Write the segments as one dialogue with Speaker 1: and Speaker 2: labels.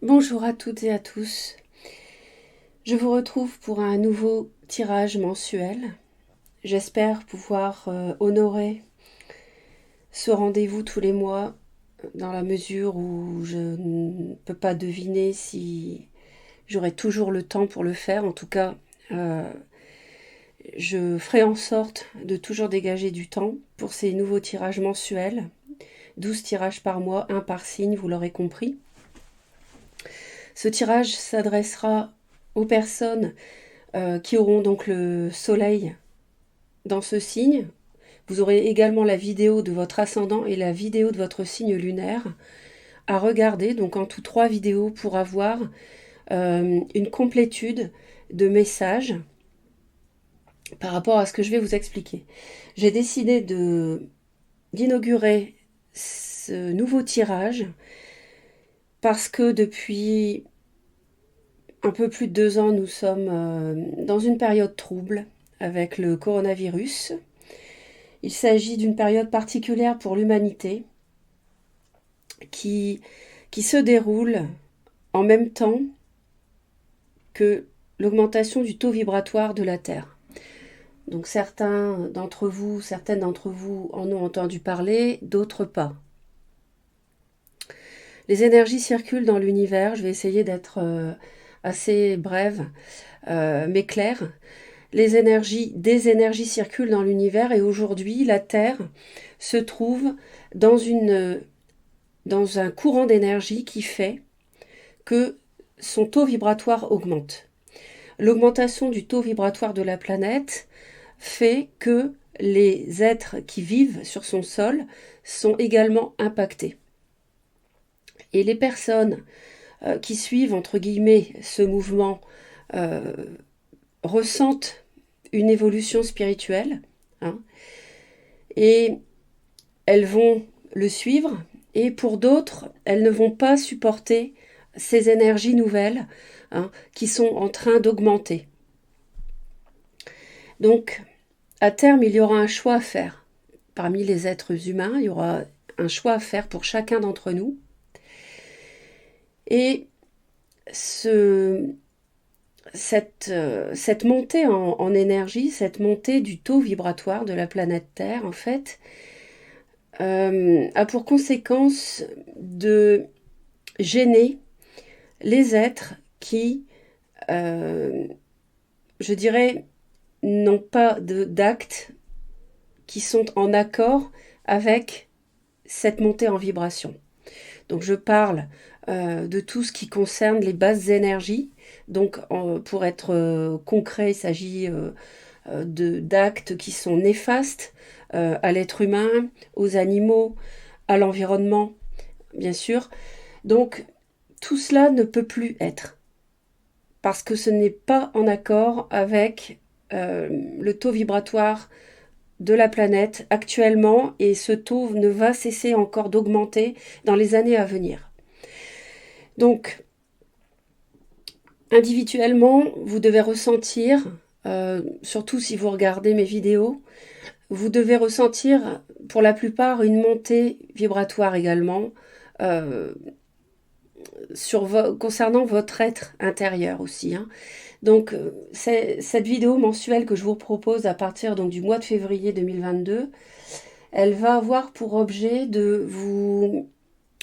Speaker 1: Bonjour à toutes et à tous. Je vous retrouve pour un nouveau tirage mensuel. J'espère pouvoir honorer ce rendez-vous tous les mois dans la mesure où je ne peux pas deviner si j'aurai toujours le temps pour le faire. En tout cas, je ferai en sorte de toujours dégager du temps pour ces nouveaux tirages mensuels. 12 tirages par mois, un par signe, vous l'aurez compris. Ce tirage s'adressera aux personnes qui auront donc le soleil dans ce signe. Vous aurez également la vidéo de votre ascendant et la vidéo de votre signe lunaire à regarder, donc en tout 3 vidéos pour avoir une complétude de messages par rapport à ce que je vais vous expliquer. J'ai décidé d'inaugurer ce nouveau tirage parce que depuis un peu plus de 2 ans, nous sommes dans une période trouble avec le coronavirus. Il s'agit d'une période particulière pour l'humanité qui se déroule en même temps que l'augmentation du taux vibratoire de la Terre. Donc certaines d'entre vous en ont entendu parler, d'autres pas. Les énergies circulent dans l'univers, je vais essayer d'être assez brève mais claire. Des énergies circulent dans l'univers et aujourd'hui la Terre se trouve dans un courant d'énergie qui fait que son taux vibratoire augmente. L'augmentation du taux vibratoire de la planète fait que les êtres qui vivent sur son sol sont également impactés. Et les personnes qui suivent, entre guillemets, ce mouvement ressentent une évolution spirituelle, hein, et elles vont le suivre, et pour d'autres, elles ne vont pas supporter ces énergies nouvelles qui sont en train d'augmenter. Donc, à terme, il y aura un choix à faire. Parmi les êtres humains, il y aura un choix à faire pour chacun d'entre nous. Et cette montée en énergie, cette montée du taux vibratoire de la planète Terre, en fait, a pour conséquence de gêner les êtres qui, je dirais, n'ont pas d'actes qui sont en accord avec cette montée en vibration. Donc je parle de tout ce qui concerne les basses énergies. Donc pour être concret, il s'agit d'actes qui sont néfastes à l'être humain, aux animaux, à l'environnement, bien sûr. Donc tout cela ne peut plus être parce que ce n'est pas en accord avec le taux vibratoire de la planète actuellement, et ce taux ne va cesser encore d'augmenter dans les années à venir. Donc, individuellement, vous devez ressentir, surtout si vous regardez mes vidéos, vous devez ressentir pour la plupart une montée vibratoire également, concernant votre être intérieur aussi. Donc, cette vidéo mensuelle que je vous propose à partir donc, du mois de février 2022, elle va avoir pour objet de vous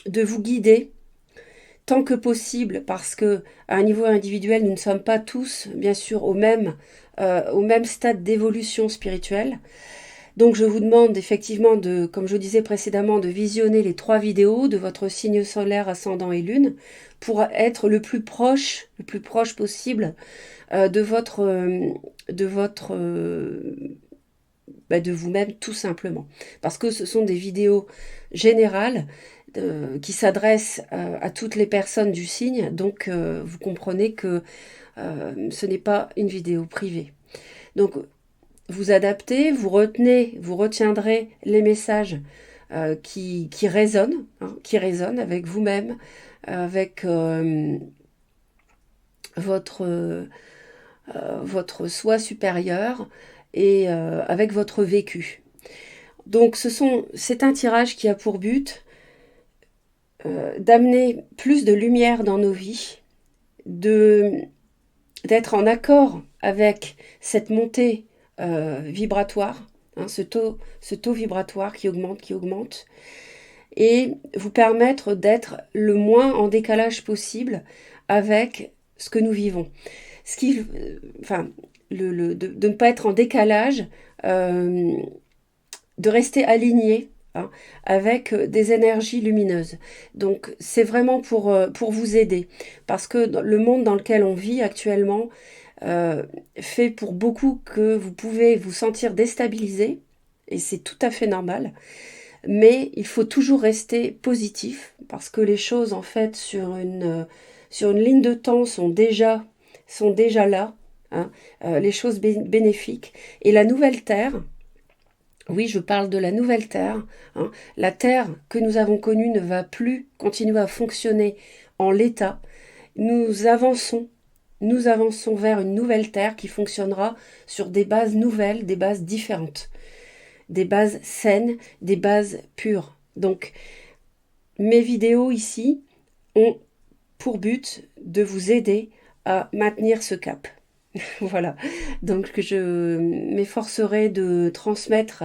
Speaker 1: guider tant que possible, parce que à un niveau individuel, nous ne sommes pas tous, bien sûr, au même stade d'évolution spirituelle. Donc je vous demande effectivement comme je disais précédemment, de visionner les 3 vidéos de votre signe solaire, ascendant et lune pour être le plus proche possible de vous-même, tout simplement. Parce que ce sont des vidéos générales qui s'adressent à toutes les personnes du signe, donc vous comprenez que ce n'est pas une vidéo privée. Donc vous adaptez, vous retiendrez les messages qui résonnent avec vous-même, avec votre soi supérieur et avec votre vécu. Donc c'est un tirage qui a pour but d'amener plus de lumière dans nos vies, d'être en accord avec cette montée vibratoire, hein, ce taux vibratoire qui augmente, et vous permettre d'être le moins en décalage possible avec ce que nous vivons. Enfin, de ne pas être en décalage, de rester aligné, hein, avec des énergies lumineuses. Donc c'est vraiment pour vous aider, parce que le monde dans lequel on vit actuellement fait pour beaucoup que vous pouvez vous sentir déstabilisé, et c'est tout à fait normal. Mais il faut toujours rester positif, parce que les choses, en fait, sur une ligne de temps sont déjà là, hein, les choses bénéfiques. Et la nouvelle Terre, oui, je parle de la nouvelle Terre, hein, la Terre que nous avons connue ne va plus continuer à fonctionner en l'état. Nous avançons vers une nouvelle Terre qui fonctionnera sur des bases nouvelles, des bases différentes, des bases saines, des bases pures. Donc, mes vidéos ici ont pour but de vous aider à maintenir ce cap. Voilà, donc je m'efforcerai de transmettre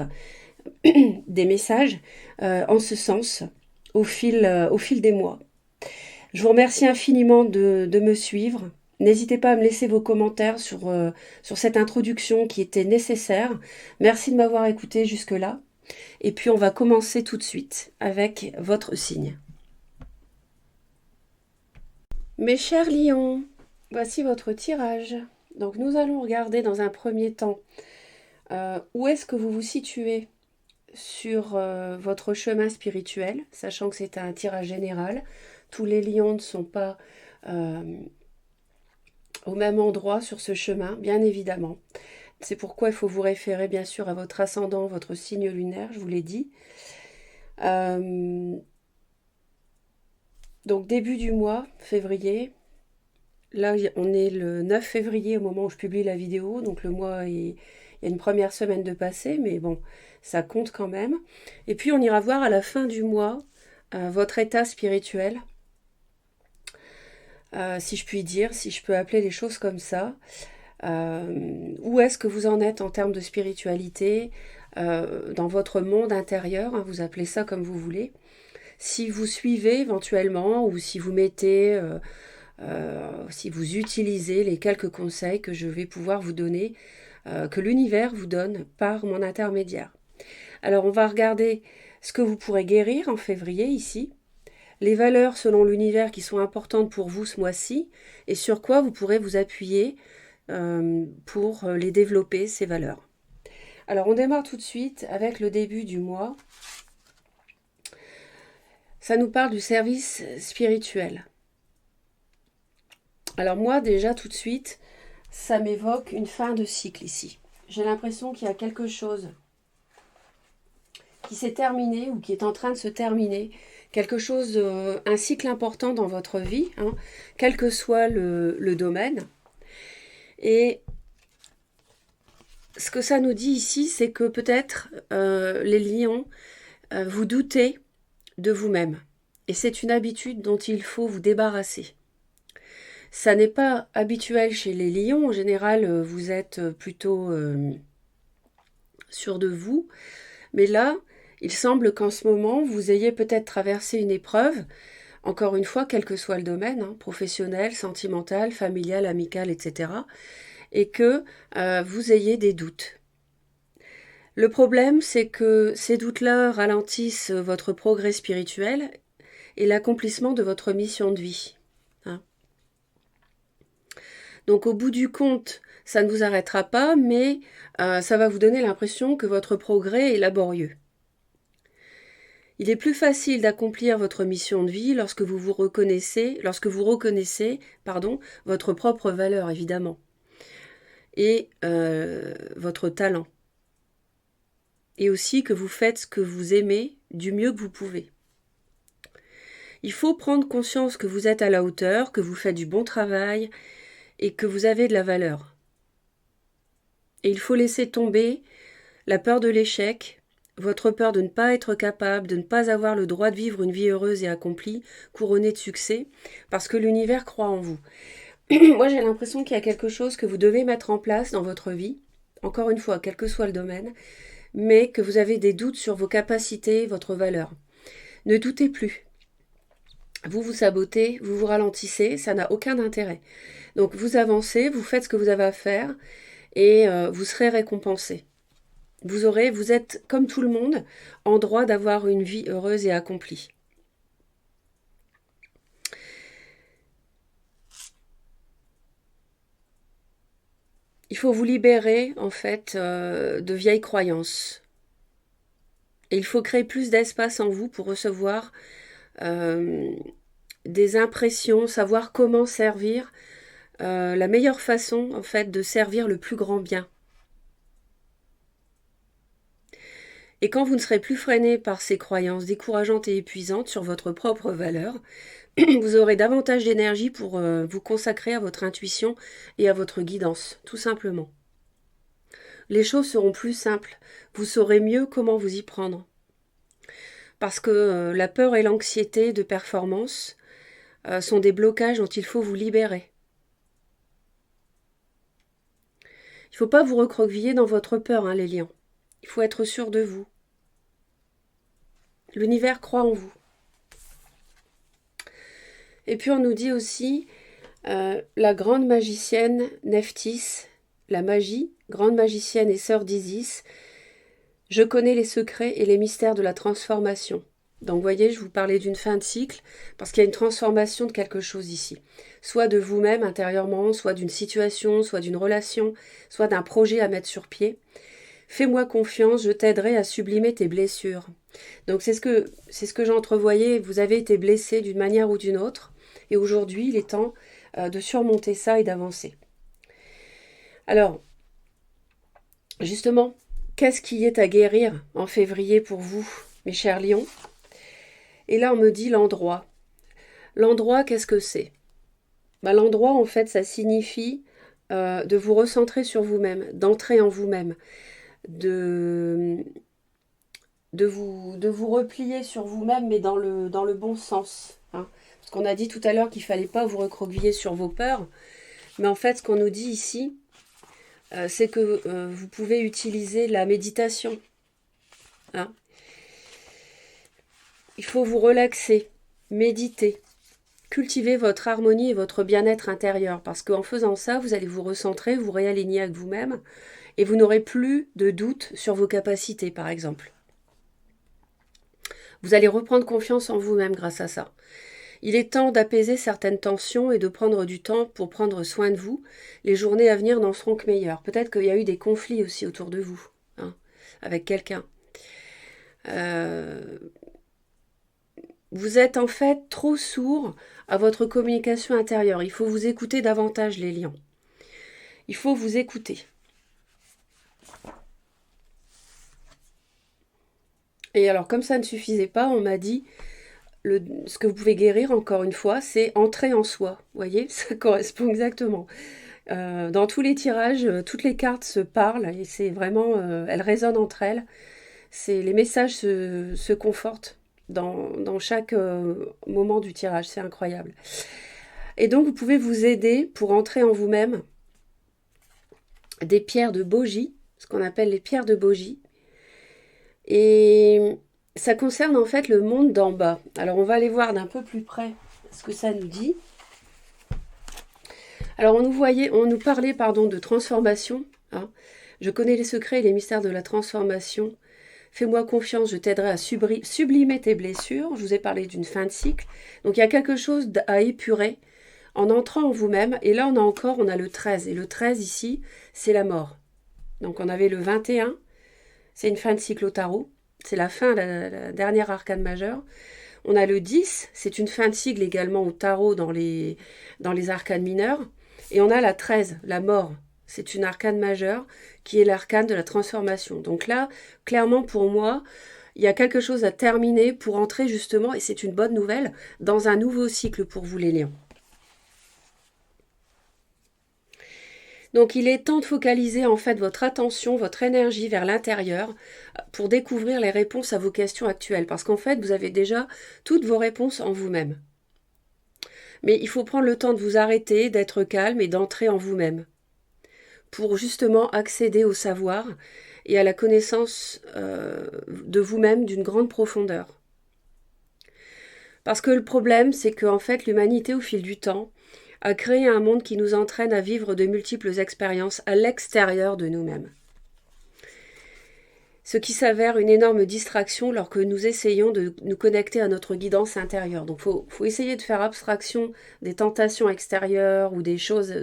Speaker 1: des messages en ce sens au fil des mois. Je vous remercie infiniment de me suivre. N'hésitez pas à me laisser vos commentaires sur cette introduction qui était nécessaire. Merci de m'avoir écouté jusque-là. Et puis on va commencer tout de suite avec votre signe. Mes chers lions, voici votre tirage. Donc nous allons regarder dans un premier temps où est-ce que vous vous situez sur votre chemin spirituel, sachant que c'est un tirage général. Tous les lions ne sont pas au même endroit sur ce chemin, bien évidemment. C'est pourquoi il faut vous référer bien sûr à votre ascendant, votre signe lunaire, je vous l'ai dit. Donc début du mois, février. Là, on est le 9 février au moment où je publie la vidéo, donc le mois il y a une première semaine de passé, mais bon, ça compte quand même. Et puis on ira voir à la fin du mois votre état spirituel, si je puis dire, si je peux appeler les choses comme ça. Où est-ce que vous en êtes en termes de spiritualité, dans votre monde intérieur, hein, vous appelez ça comme vous voulez. Si vous suivez éventuellement, ou si vous mettez, si vous utilisez les quelques conseils que je vais pouvoir vous donner, que l'univers vous donne par mon intermédiaire. Alors on va regarder ce que vous pourrez guérir en février ici, les valeurs selon l'univers qui sont importantes pour vous ce mois-ci, et sur quoi vous pourrez vous appuyer pour les développer, ces valeurs. Alors on démarre tout de suite avec le début du mois. Ça nous parle du service spirituel. Alors moi déjà tout de suite, ça m'évoque une fin de cycle ici. J'ai l'impression qu'il y a quelque chose qui s'est terminé ou qui est en train de se terminer, quelque chose, un cycle important dans votre vie, hein, quel que soit le domaine. Et ce que ça nous dit ici, c'est que peut-être les lions, vous doutez de vous-même. Et c'est une habitude dont il faut vous débarrasser. Ça n'est pas habituel chez les lions. En général, vous êtes plutôt sûr de vous. Mais là, il semble qu'en ce moment, vous ayez peut-être traversé une épreuve, encore une fois, quel que soit le domaine, hein, professionnel, sentimental, familial, amical, etc., et que vous ayez des doutes. Le problème, c'est que ces doutes-là ralentissent votre progrès spirituel et l'accomplissement de votre mission de vie. Hein. Donc au bout du compte, ça ne vous arrêtera pas, mais ça va vous donner l'impression que votre progrès est laborieux. Il est plus facile d'accomplir votre mission de vie lorsque vous reconnaissez votre propre valeur, évidemment, et votre talent. Et aussi que vous faites ce que vous aimez du mieux que vous pouvez. Il faut prendre conscience que vous êtes à la hauteur, que vous faites du bon travail et que vous avez de la valeur. Et il faut laisser tomber la peur de l'échec, votre peur de ne pas être capable, de ne pas avoir le droit de vivre une vie heureuse et accomplie, couronnée de succès, parce que l'univers croit en vous. Moi, j'ai l'impression qu'il y a quelque chose que vous devez mettre en place dans votre vie, encore une fois, quel que soit le domaine, mais que vous avez des doutes sur vos capacités, votre valeur. Ne doutez plus. Vous vous sabotez, vous vous ralentissez, ça n'a aucun intérêt. Donc vous avancez, vous faites ce que vous avez à faire et vous serez récompensé. Vous êtes comme tout le monde en droit d'avoir une vie heureuse et accomplie. Il faut vous libérer en fait de vieilles croyances. Et il faut créer plus d'espace en vous pour recevoir des impressions, savoir comment servir, la meilleure façon en fait de servir le plus grand bien. Et quand vous ne serez plus freiné par ces croyances décourageantes et épuisantes sur votre propre valeur, vous aurez davantage d'énergie pour vous consacrer à votre intuition et à votre guidance, tout simplement. Les choses seront plus simples, vous saurez mieux comment vous y prendre. Parce que la peur et l'anxiété de performance sont des blocages dont il faut vous libérer. Il ne faut pas vous recroqueviller dans votre peur, hein, les lions. Il faut être sûr de vous. L'univers croit en vous. Et puis on nous dit aussi, la grande magicienne Nephthys, la magie, grande magicienne et sœur d'Isis, je connais les secrets et les mystères de la transformation. Donc vous voyez, je vous parlais d'une fin de cycle, parce qu'il y a une transformation de quelque chose ici. Soit de vous-même intérieurement, soit d'une situation, soit d'une relation, soit d'un projet à mettre sur pied. Fais-moi confiance, je t'aiderai à sublimer tes blessures. Donc c'est ce que j'entrevoyais, vous avez été blessé d'une manière ou d'une autre, et aujourd'hui il est temps de surmonter ça et d'avancer. Alors, justement, qu'est-ce qui est à guérir en février pour vous, mes chers lions? Et là on me dit l'endroit. L'endroit, qu'est-ce que c'est? L'endroit, en fait, ça signifie de vous recentrer sur vous-même, d'entrer en vous-même, de vous replier sur vous-même, mais dans le bon sens. Hein. Parce qu'on a dit tout à l'heure qu'il ne fallait pas vous recroqueviller sur vos peurs. Mais en fait, ce qu'on nous dit ici, c'est que vous pouvez utiliser la méditation. Hein. Il faut vous relaxer, méditer, cultiver votre harmonie et votre bien-être intérieur. Parce qu'en faisant ça, vous allez vous recentrer, vous réaligner avec vous-même. Et vous n'aurez plus de doute sur vos capacités, par exemple. Vous allez reprendre confiance en vous-même grâce à ça. Il est temps d'apaiser certaines tensions et de prendre du temps pour prendre soin de vous. Les journées à venir n'en seront que meilleures. Peut-être qu'il y a eu des conflits aussi autour de vous, hein, avec quelqu'un. Vous êtes en fait trop sourd à votre communication intérieure. Il faut vous écouter davantage, les lions. Il faut vous écouter. Et alors, comme ça ne suffisait pas, on m'a dit, ce que vous pouvez guérir, encore une fois, c'est entrer en soi. Vous voyez, ça correspond exactement. Dans tous les tirages, toutes les cartes se parlent et c'est vraiment, elles résonnent entre elles. Les messages se confortent dans chaque moment du tirage. C'est incroyable. Et donc, vous pouvez vous aider pour entrer en vous-même des pierres de Bogie, ce qu'on appelle les pierres de Bogie. Et ça concerne en fait le monde d'en bas. Alors on va aller voir d'un peu plus près ce que ça nous dit. Alors on nous parlait de transformation. Hein. Je connais les secrets et les mystères de la transformation. Fais-moi confiance, je t'aiderai à sublimer tes blessures. Je vous ai parlé d'une fin de cycle. Donc il y a quelque chose à épurer en entrant en vous-même. Et là on a le 13. Et le 13 ici, c'est la mort. Donc on avait le 21. C'est une fin de cycle au tarot. C'est la fin, la dernière arcane majeure. On a le 10. C'est une fin de cycle également au tarot dans les arcanes mineures. Et on a la 13, la mort. C'est une arcane majeure qui est l'arcane de la transformation. Donc là, clairement pour moi, il y a quelque chose à terminer pour entrer justement, et c'est une bonne nouvelle, dans un nouveau cycle pour vous les lions. Donc il est temps de focaliser en fait votre attention, votre énergie vers l'intérieur pour découvrir les réponses à vos questions actuelles. Parce qu'en fait, vous avez déjà toutes vos réponses en vous-même. Mais il faut prendre le temps de vous arrêter, d'être calme et d'entrer en vous-même pour justement accéder au savoir et à la connaissance de vous-même d'une grande profondeur. Parce que le problème, c'est qu'en fait, l'humanité, au fil du temps, a créé un monde qui nous entraîne à vivre de multiples expériences à l'extérieur de nous-mêmes. Ce qui s'avère une énorme distraction lorsque nous essayons de nous connecter à notre guidance intérieure. Donc il faut essayer de faire abstraction des tentations extérieures ou des choses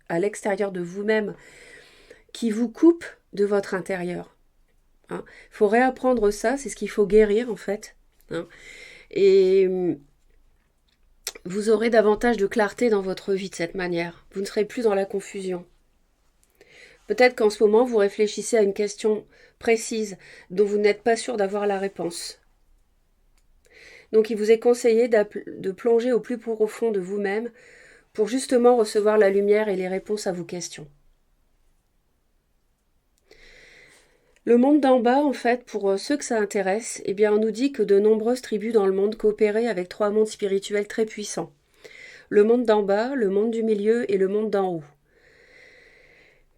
Speaker 1: à l'extérieur de vous-même qui vous coupent de votre intérieur. Il faut réapprendre ça, c'est ce qu'il faut guérir en fait. Et vous aurez davantage de clarté dans votre vie de cette manière. Vous ne serez plus dans la confusion. Peut-être qu'en ce moment, vous réfléchissez à une question précise dont vous n'êtes pas sûr d'avoir la réponse. Donc il vous est conseillé de plonger au plus profond de vous-même pour justement recevoir la lumière et les réponses à vos questions. Le monde d'en bas, en fait, pour ceux que ça intéresse, eh bien, on nous dit que de nombreuses tribus dans le monde coopéraient avec 3 mondes spirituels très puissants. Le monde d'en bas, le monde du milieu et le monde d'en haut.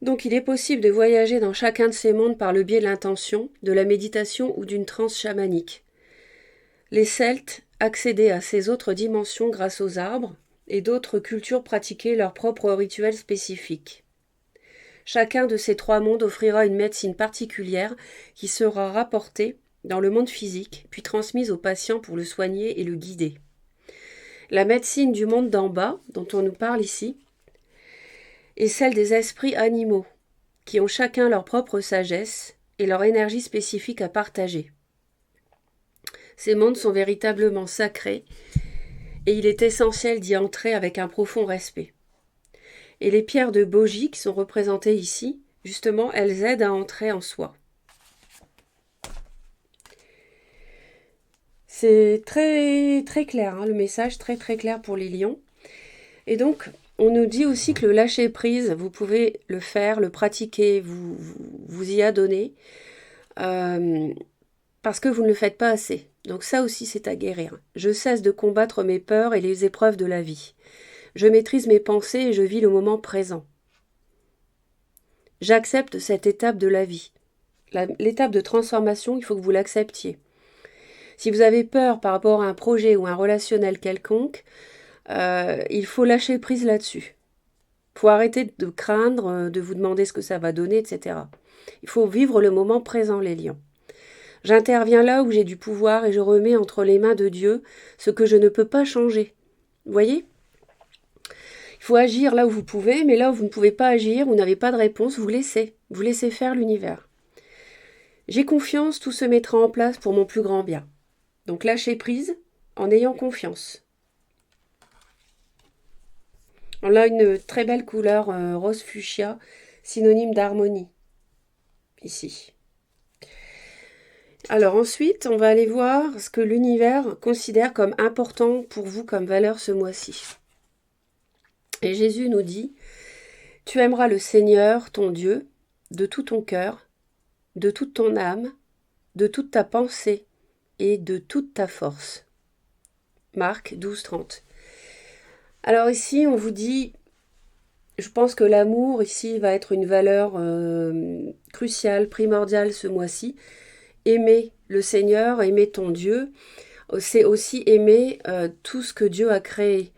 Speaker 1: Donc il est possible de voyager dans chacun de ces mondes par le biais de l'intention, de la méditation ou d'une transe chamanique. Les Celtes accédaient à ces autres dimensions grâce aux arbres, et d'autres cultures pratiquaient leurs propres rituels spécifiques. Chacun de ces 3 mondes offrira une médecine particulière qui sera rapportée dans le monde physique, puis transmise au patient pour le soigner et le guider. La médecine du monde d'en bas, dont on nous parle ici, est celle des esprits animaux, qui ont chacun leur propre sagesse et leur énergie spécifique à partager. Ces mondes sont véritablement sacrés, et il est essentiel d'y entrer avec un profond respect. Et les pierres de Boji qui sont représentées ici, justement, elles aident à entrer en soi. C'est très très clair, le message très très clair pour les lions. Et donc, on nous dit aussi que le lâcher prise, vous pouvez le faire, le pratiquer, vous y adonner, parce que vous ne le faites pas assez. Donc ça aussi, c'est à guérir. Je cesse de combattre mes peurs et les épreuves de la vie. Je maîtrise mes pensées et je vis le moment présent. J'accepte cette étape de la vie. L'étape de transformation, il faut que vous l'acceptiez. Si vous avez peur par rapport à un projet ou un relationnel quelconque, il faut lâcher prise là-dessus. Il faut arrêter de craindre, de vous demander ce que ça va donner, etc. Il faut vivre le moment présent, les lions. J'interviens là où j'ai du pouvoir et je remets entre les mains de Dieu ce que je ne peux pas changer. Vous voyez ? Il faut agir là où vous pouvez, mais là où vous ne pouvez pas agir, vous n'avez pas de réponse, vous laissez faire l'univers. J'ai confiance, tout se mettra en place pour mon plus grand bien. Donc lâchez prise en ayant confiance. On a une très belle couleur rose fuchsia, synonyme d'harmonie, ici. Alors ensuite, on va aller voir ce que l'univers considère comme important pour vous comme valeur ce mois-ci. Et Jésus nous dit, « Tu aimeras le Seigneur, ton Dieu, de tout ton cœur, de toute ton âme, de toute ta pensée et de toute ta force. » Marc 12, 30. Alors ici, on vous dit, je pense que l'amour ici va être une valeur cruciale, primordiale ce mois-ci. Aimer le Seigneur, aimer ton Dieu, c'est aussi aimer tout ce que Dieu a créé.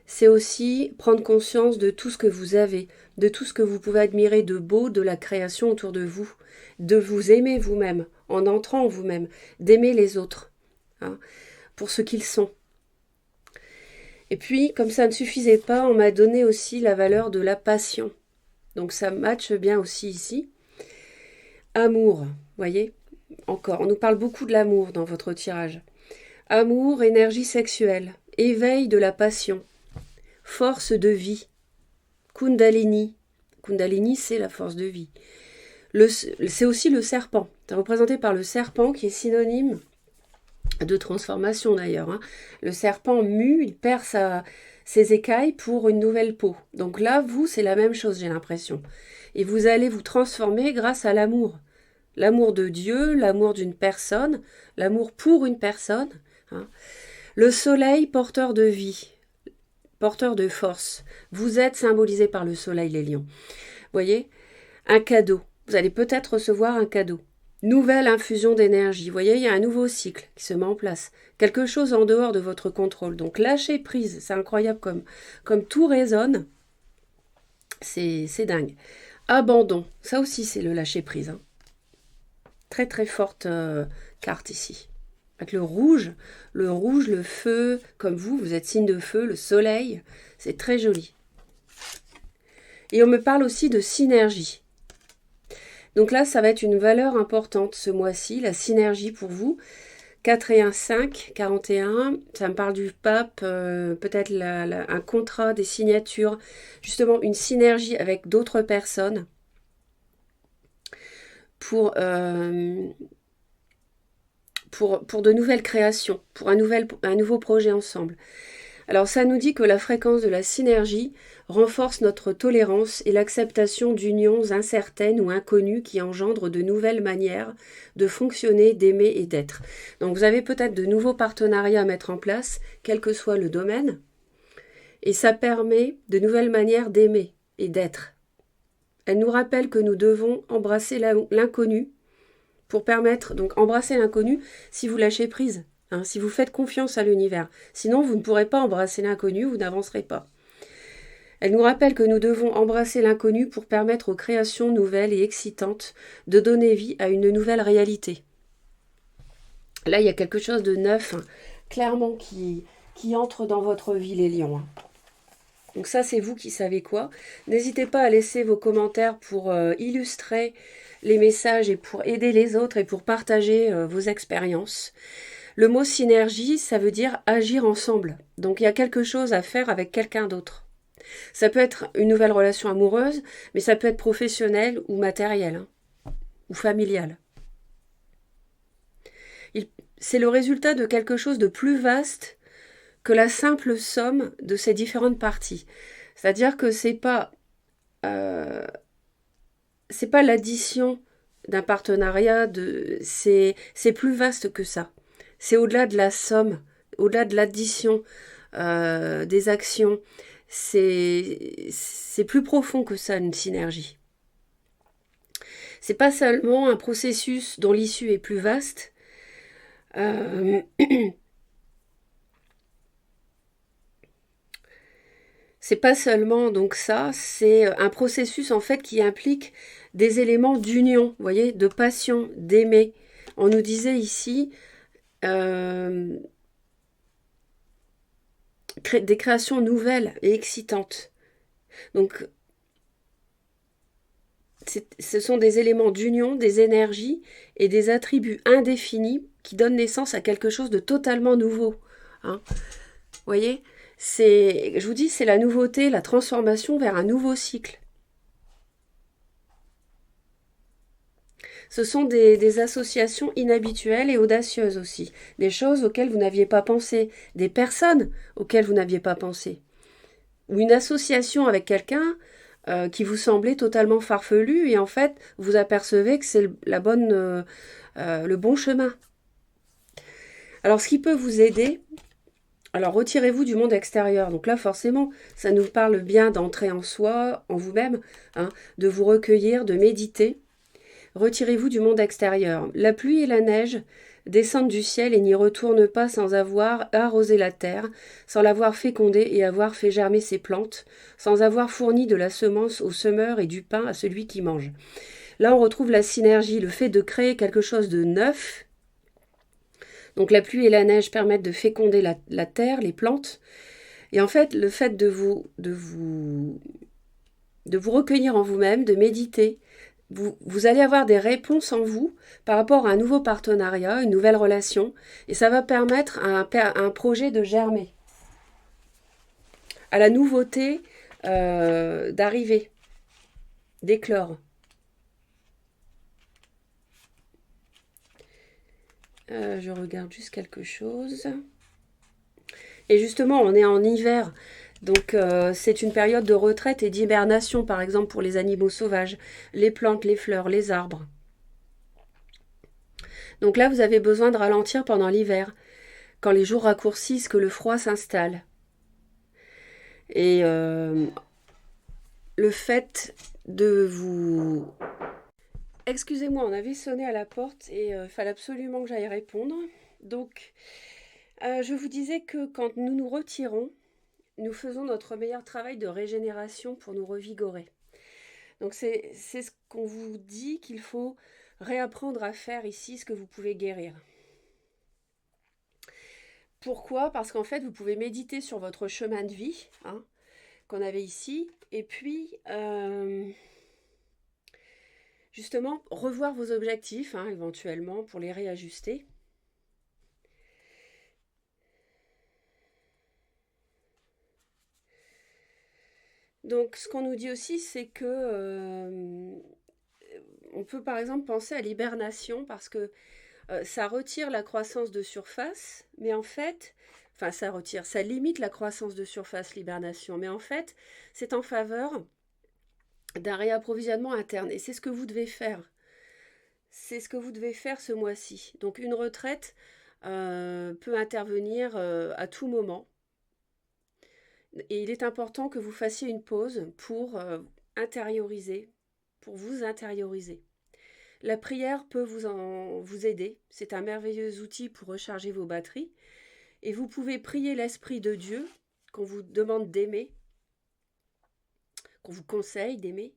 Speaker 1: C'est aussi prendre conscience de tout ce que vous avez, de tout ce que vous pouvez admirer de beau de la création autour de vous, de vous aimer vous-même, en entrant en vous-même, d'aimer les autres, pour ce qu'ils sont. Et puis, comme ça ne suffisait pas, on m'a donné aussi la valeur de la passion. Donc ça matche bien aussi ici. Amour, voyez ? Encore, on nous parle beaucoup de l'amour dans votre tirage. Amour, énergie sexuelle, éveil de la passion, force de vie, Kundalini. Kundalini, c'est la force de vie. C'est aussi le serpent. C'est représenté par le serpent qui est synonyme de transformation d'ailleurs. Le serpent mue, il perd ses écailles pour une nouvelle peau. Donc là, vous, c'est la même chose, j'ai l'impression. Et vous allez vous transformer grâce à l'amour. L'amour de Dieu, l'amour d'une personne, l'amour pour une personne. Hein. Le soleil, porteur de vie, porteur de force. Vous êtes symbolisé par le soleil, les lions. Voyez, un cadeau. Vous allez peut-être recevoir un cadeau. Nouvelle infusion d'énergie. Vous voyez, il y a un nouveau cycle qui se met en place. Quelque chose en dehors de votre contrôle. Donc lâchez prise. C'est incroyable comme tout résonne. C'est dingue. Abandon. Ça aussi, c'est le lâcher prise. Hein. Très très forte carte ici. Avec le rouge, le feu, comme vous êtes signe de feu, le soleil. C'est très joli. Et on me parle aussi de synergie. Donc là, ça va être une valeur importante ce mois-ci, la synergie pour vous. 4 et 1, 5, 41, ça me parle du pape, peut-être un contrat, des signatures, justement une synergie avec d'autres personnes pour de nouvelles créations, pour un nouveau projet ensemble. Alors ça nous dit que la fréquence de la synergie renforce notre tolérance et l'acceptation d'unions incertaines ou inconnues qui engendrent de nouvelles manières de fonctionner, d'aimer et d'être. Donc vous avez peut-être de nouveaux partenariats à mettre en place, quel que soit le domaine, et ça permet de nouvelles manières d'aimer et d'être. Elle nous rappelle que nous devons embrasser l'inconnu pour permettre, donc embrasser l'inconnu si vous lâchez prise. Si vous faites confiance à l'univers. Sinon, vous ne pourrez pas embrasser l'inconnu, vous n'avancerez pas. Elle nous rappelle que nous devons embrasser l'inconnu pour permettre aux créations nouvelles et excitantes de donner vie à une nouvelle réalité. Là, il y a quelque chose de neuf, clairement, qui entre dans votre vie, les lions. Donc ça, c'est vous qui savez quoi. N'hésitez pas à laisser vos commentaires pour illustrer les messages et pour aider les autres et pour partager vos expériences. Le mot synergie, ça veut dire agir ensemble. Donc il y a quelque chose à faire avec quelqu'un d'autre. Ça peut être une nouvelle relation amoureuse, mais ça peut être professionnel ou matériel, ou familial. C'est le résultat de quelque chose de plus vaste que la simple somme de ces différentes parties. C'est-à-dire que c'est pas l'addition d'un partenariat, c'est plus vaste que ça. C'est au-delà de la somme, au-delà de l'addition des actions. C'est plus profond que ça, une synergie. C'est pas seulement un processus dont l'issue est plus vaste. C'est pas seulement donc ça, c'est un processus en fait qui implique des éléments d'union, vous voyez, de passion, d'aimer. On nous disait ici des créations nouvelles et excitantes. Donc, ce sont des éléments d'union, des énergies et des attributs indéfinis qui donnent naissance à quelque chose de totalement nouveau. Hein. Vous voyez, je vous dis, c'est la nouveauté, la transformation vers un nouveau cycle. Ce sont des associations inhabituelles et audacieuses aussi, des choses auxquelles vous n'aviez pas pensé, des personnes auxquelles vous n'aviez pas pensé, ou une association avec quelqu'un qui vous semblait totalement farfelu et en fait vous apercevez que c'est le bon chemin. Alors ce qui peut vous aider, alors retirez-vous du monde extérieur. Donc là forcément ça nous parle bien d'entrer en soi, en vous-même, de vous recueillir, de méditer. Retirez-vous du monde extérieur. La pluie et la neige descendent du ciel et n'y retournent pas sans avoir arrosé la terre, sans l'avoir fécondée et avoir fait germer ses plantes, sans avoir fourni de la semence au semeur et du pain à celui qui mange. Là, on retrouve la synergie, le fait de créer quelque chose de neuf. Donc la pluie et la neige permettent de féconder la terre, les plantes. Et en fait, le fait de vous recueillir en vous-même, de méditer, vous allez avoir des réponses en vous par rapport à un nouveau partenariat, une nouvelle relation, et ça va permettre à un projet de germer, à la nouveauté d'arriver, d'éclore. Je regarde juste quelque chose. Et justement, on est en hiver, Donc c'est une période de retraite et d'hibernation, par exemple pour les animaux sauvages, les plantes, les fleurs, les arbres. Donc là, vous avez besoin de ralentir pendant l'hiver, quand les jours raccourcissent, que le froid s'installe. Et le fait de vous... Excusez-moi, on avait sonné à la porte et il fallait absolument que j'aille répondre. Donc, je vous disais que quand nous nous retirons, nous faisons notre meilleur travail de régénération pour nous revigorer. Donc c'est ce qu'on vous dit qu'il faut réapprendre à faire ici, ce que vous pouvez guérir. Pourquoi? Parce qu'en fait, vous pouvez méditer sur votre chemin de vie, hein, qu'on avait ici, et puis justement revoir vos objectifs, hein, éventuellement, pour les réajuster. Donc ce qu'on nous dit aussi, c'est que on peut par exemple penser à l'hibernation parce que ça retire la croissance de surface, mais en fait, enfin ça limite la croissance de surface, l'hibernation, mais en fait, c'est en faveur d'un réapprovisionnement interne. Et c'est ce que vous devez faire. C'est ce que vous devez faire ce mois-ci. Donc une retraite peut intervenir à tout moment. Et il est important que vous fassiez une pause pour intérioriser, pour vous intérioriser. La prière peut vous aider. C'est un merveilleux outil pour recharger vos batteries. Et vous pouvez prier l'Esprit de Dieu qu'on vous demande d'aimer, qu'on vous conseille d'aimer.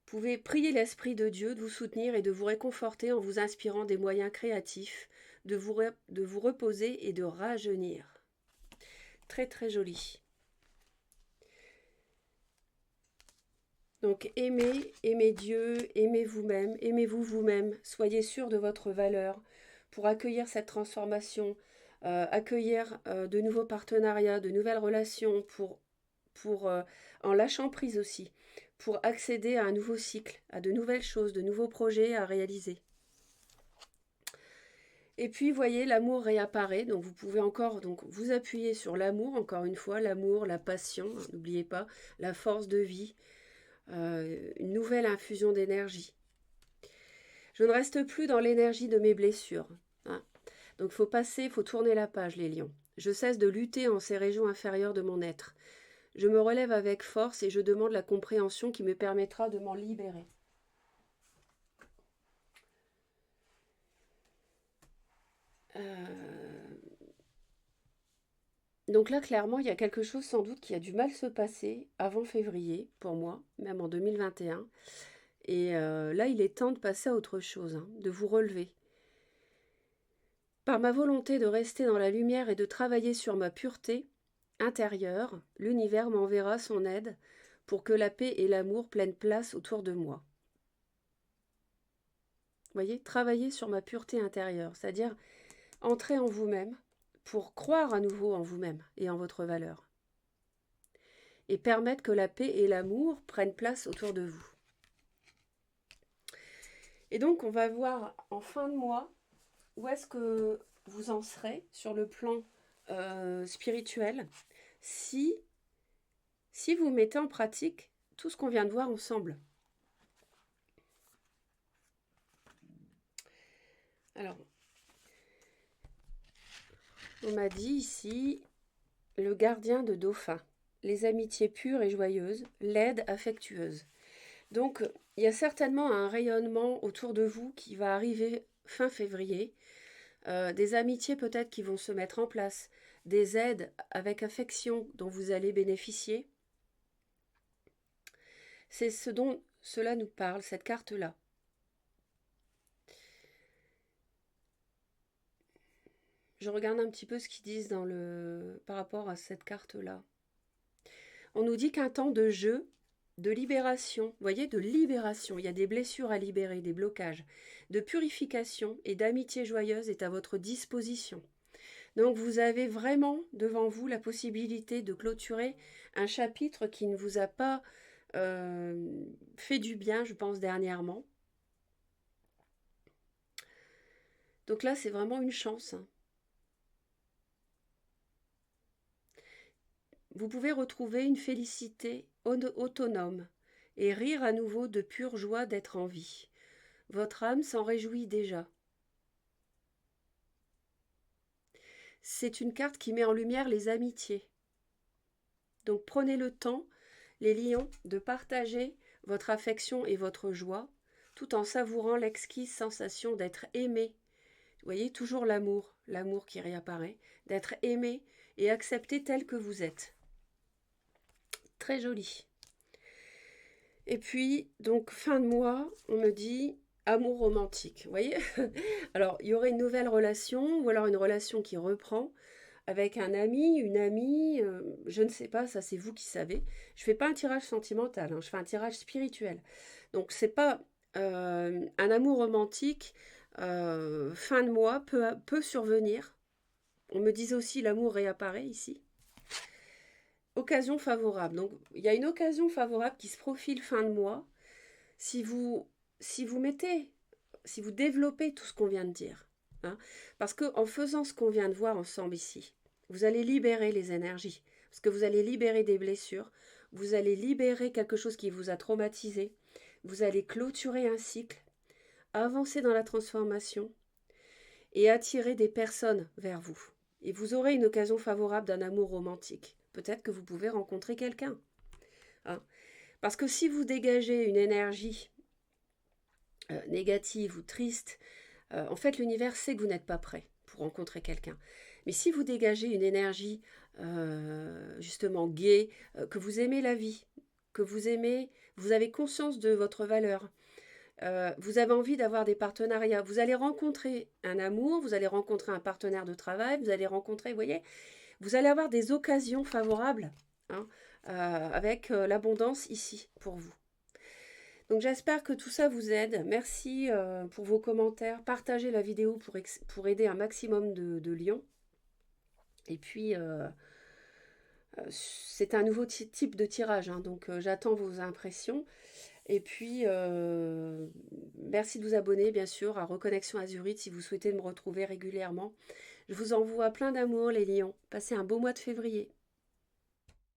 Speaker 1: Vous pouvez prier l'Esprit de Dieu de vous soutenir et de vous réconforter en vous inspirant des moyens créatifs, de vous reposer et de rajeunir. Très très joli. Donc aimez Dieu, aimez vous-même, aimez-vous vous-même, soyez sûr de votre valeur pour accueillir cette transformation, accueillir de nouveaux partenariats, de nouvelles relations, pour en lâchant prise aussi, pour accéder à un nouveau cycle, à de nouvelles choses, de nouveaux projets à réaliser. Et puis, voyez, l'amour réapparaît, donc vous pouvez encore donc, vous appuyer sur l'amour, encore une fois, l'amour, la passion, hein, n'oubliez pas, la force de vie, une nouvelle infusion d'énergie. Je ne reste plus dans l'énergie de mes blessures. Hein. Donc il faut tourner la page, les lions. Je cesse de lutter en ces régions inférieures de mon être. Je me relève avec force et je demande la compréhension qui me permettra de m'en libérer. Donc là, clairement, il y a quelque chose sans doute qui a du mal se passer avant février, pour moi, même en 2021. Et là, il est temps de passer à autre chose, hein, de vous relever. Par ma volonté de rester dans la lumière et de travailler sur ma pureté intérieure, l'univers m'enverra son aide pour que la paix et l'amour prennent place autour de moi. Vous voyez, travailler sur ma pureté intérieure, c'est-à-dire entrer en vous-même pour croire à nouveau en vous-même et en votre valeur. Et permettre que la paix et l'amour prennent place autour de vous. Et donc, on va voir en fin de mois où est-ce que vous en serez sur le plan spirituel si vous mettez en pratique tout ce qu'on vient de voir ensemble. Alors, on m'a dit ici, le gardien de dauphin, les amitiés pures et joyeuses, l'aide affectueuse. Donc, il y a certainement un rayonnement autour de vous qui va arriver fin février, des amitiés peut-être qui vont se mettre en place, des aides avec affection dont vous allez bénéficier. C'est ce dont cela nous parle, cette carte-là. Je regarde un petit peu ce qu'ils disent par rapport à cette carte-là. On nous dit qu'un temps de jeu, de libération, vous voyez, de libération, il y a des blessures à libérer, des blocages, de purification et d'amitié joyeuse est à votre disposition. Donc vous avez vraiment devant vous la possibilité de clôturer un chapitre qui ne vous a pas fait du bien, je pense, dernièrement. Donc là, c'est vraiment une chance. vous pouvez retrouver une félicité autonome et rire à nouveau de pure joie d'être en vie. Votre âme s'en réjouit déjà. C'est une carte qui met en lumière les amitiés. Donc prenez le temps, les lions, de partager votre affection et votre joie, tout en savourant l'exquise sensation d'être aimé. Vous voyez, toujours l'amour qui réapparaît, d'être aimé et accepté tel que vous êtes. Très joli. Et puis, donc, fin de mois, on me dit amour romantique. Vous voyez? Alors, il y aurait une nouvelle relation, ou alors une relation qui reprend, avec un ami, une amie, je ne sais pas, ça c'est vous qui savez. Je fais pas un tirage sentimental, hein, je fais un tirage spirituel. Donc c'est pas un amour romantique, fin de mois, peut survenir. On me disait aussi l'amour réapparaît ici. Occasion favorable. Donc il y a une occasion favorable qui se profile fin de mois. Si vous mettez, si vous développez tout ce qu'on vient de dire. Hein, parce qu'en faisant ce qu'on vient de voir ensemble ici, vous allez libérer les énergies, parce que vous allez libérer des blessures, vous allez libérer quelque chose qui vous a traumatisé, vous allez clôturer un cycle, avancer dans la transformation et attirer des personnes vers vous. Et vous aurez une occasion favorable d'un amour romantique. Peut-être que vous pouvez rencontrer quelqu'un. Hein, parce que si vous dégagez une énergie négative ou triste, en fait l'univers sait que vous n'êtes pas prêt pour rencontrer quelqu'un. Mais si vous dégagez une énergie justement gaie, que vous aimez la vie, que vous aimez, vous avez conscience de votre valeur, vous avez envie d'avoir des partenariats, vous allez rencontrer un amour, vous allez rencontrer un partenaire de travail, vous allez rencontrer, vous voyez, vous allez avoir des occasions favorables hein, avec l'abondance ici pour vous. Donc j'espère que tout ça vous aide. Merci pour vos commentaires. Partagez la vidéo pour aider un maximum de lions. Et puis, c'est un nouveau type de tirage, hein, donc j'attends vos impressions. Et puis, merci de vous abonner, bien sûr, à Reconnexion Azurite si vous souhaitez me retrouver régulièrement. Je vous envoie plein d'amour, les lions. Passez un beau mois de février.